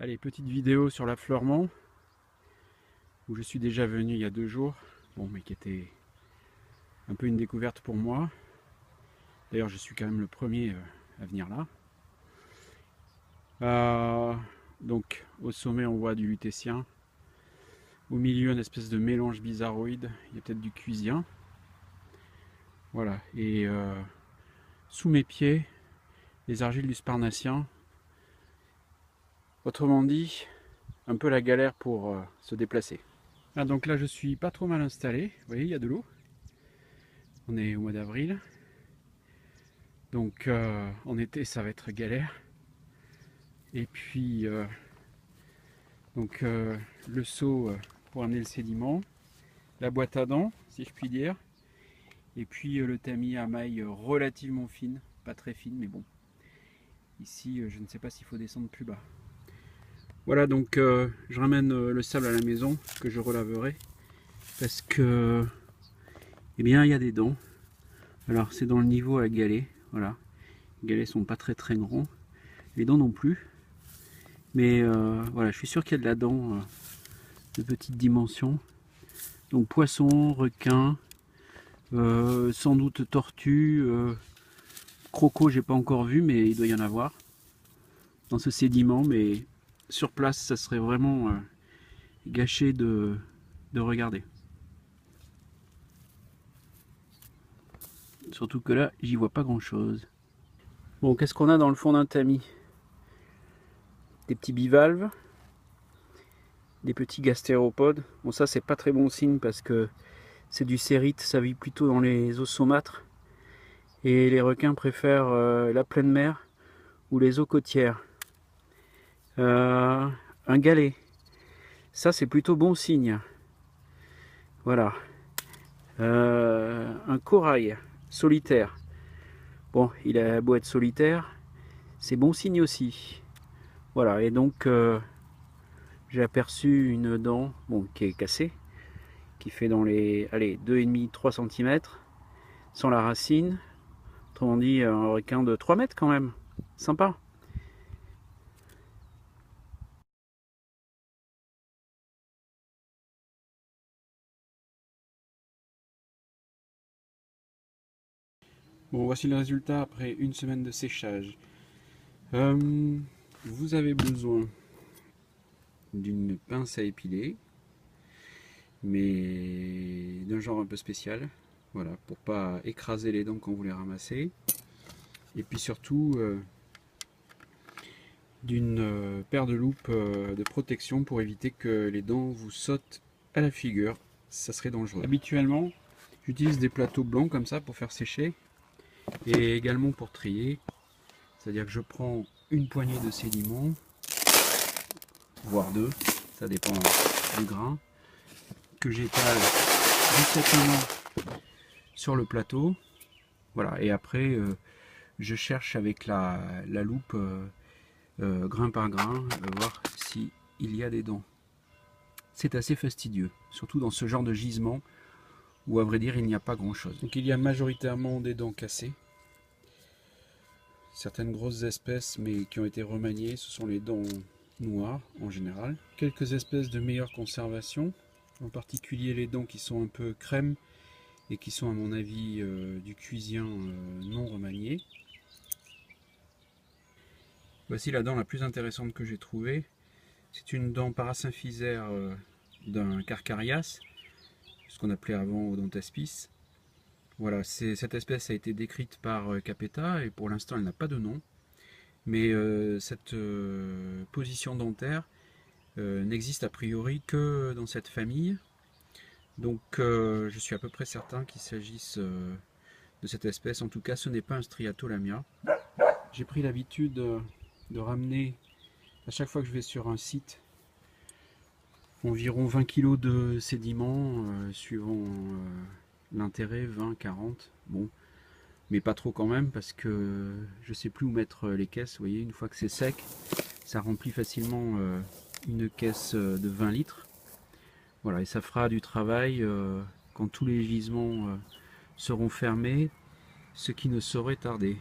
Allez, petite vidéo sur l'affleurement, où je suis déjà venu il y a 2 jours, bon, mais qui était un peu une découverte pour moi. D'ailleurs, je suis quand même le premier à venir là. Donc, au sommet, on voit du lutétien. Au milieu, une espèce de mélange bizarroïde. Il y a peut-être du cuisien. Voilà. Et sous mes pieds, les argiles du Sparnacien. Autrement dit, un peu la galère pour se déplacer. Donc là, je suis pas trop mal installé. Vous voyez, il y a de l'eau. On est au mois d'avril. Donc en été, ça va être galère. Et puis, le seau pour amener le sédiment. La boîte à dents, si je puis dire. Et puis le tamis à maille relativement fine. Pas très fine, mais bon. Ici, je ne sais pas s'il faut descendre plus bas. Voilà, donc je ramène le sable à la maison, que je relaverai. Parce que, eh bien, il y a des dents. Alors, c'est dans le niveau à galet. Voilà. Les galets sont pas très grands. Les dents non plus. Mais voilà, je suis sûr qu'il y a de la dent de petite dimension. Donc poisson, requin, sans doute tortue, croco, j'ai pas encore vu, mais il doit y en avoir dans ce sédiment. Mais sur place, ça serait vraiment gâché de regarder. Surtout que là, j'y vois pas grand chose. Bon, qu'est-ce qu'on a dans le fond d'un tamis? Des petits bivalves, des petits gastéropodes. Bon, ça, c'est pas très bon signe parce que c'est du cérite, ça vit plutôt dans les eaux saumâtres. Et les requins préfèrent la pleine mer ou les eaux côtières. Un galet, ça c'est plutôt bon signe. Voilà. Un corail solitaire. Bon, il a beau être solitaire, c'est bon signe aussi. Voilà, et donc j'ai aperçu une dent, bon, qui est cassée, qui fait dans les, allez, 2,5-3 cm, sans la racine. Autrement dit, un requin de 3 mètres quand même. Sympa. Bon, voici le résultat après une semaine de séchage. Vous avez besoin d'une pince à épiler, mais d'un genre un peu spécial, voilà, pour pas écraser les dents quand vous les ramassez. Et puis surtout d'une paire de loupes de protection pour éviter que les dents vous sautent à la figure. Ça serait dangereux. Habituellement, j'utilise des plateaux blancs comme ça pour faire sécher et également pour trier. C'est-à-dire que je prends une poignée de sédiments, voire 2, ça dépend du grain, que j'étale discrètement sur le plateau. Voilà, et après je cherche avec la loupe grain par grain, voir s'il y a des dents. C'est assez fastidieux, surtout dans ce genre de gisement où à vrai dire il n'y a pas grand chose. Donc il y a majoritairement des dents cassées. Certaines grosses espèces mais qui ont été remaniées, ce sont les dents noires en général. Quelques espèces de meilleure conservation, en particulier les dents qui sont un peu crème et qui sont à mon avis du cuisien non remanié. Voici la dent la plus intéressante que j'ai trouvée. C'est une dent parasymphysaire d'un Carcharias, ce qu'on appelait avant Odontaspis. Voilà, cette espèce a été décrite par Capetta et pour l'instant elle n'a pas de nom. Mais cette position dentaire n'existe a priori que dans cette famille. Donc je suis à peu près certain qu'il s'agisse de cette espèce. En tout cas, ce n'est pas un Striatolamia. J'ai pris l'habitude de ramener, à chaque fois que je vais sur un site, environ 20 kg de sédiments, suivant l'intérêt, 20, 40. Bon, mais pas trop quand même, parce que je sais plus où mettre les caisses. Vous voyez, une fois que c'est sec, ça remplit facilement une caisse de 20 litres. Voilà, et ça fera du travail quand tous les gisements seront fermés, ce qui ne saurait tarder.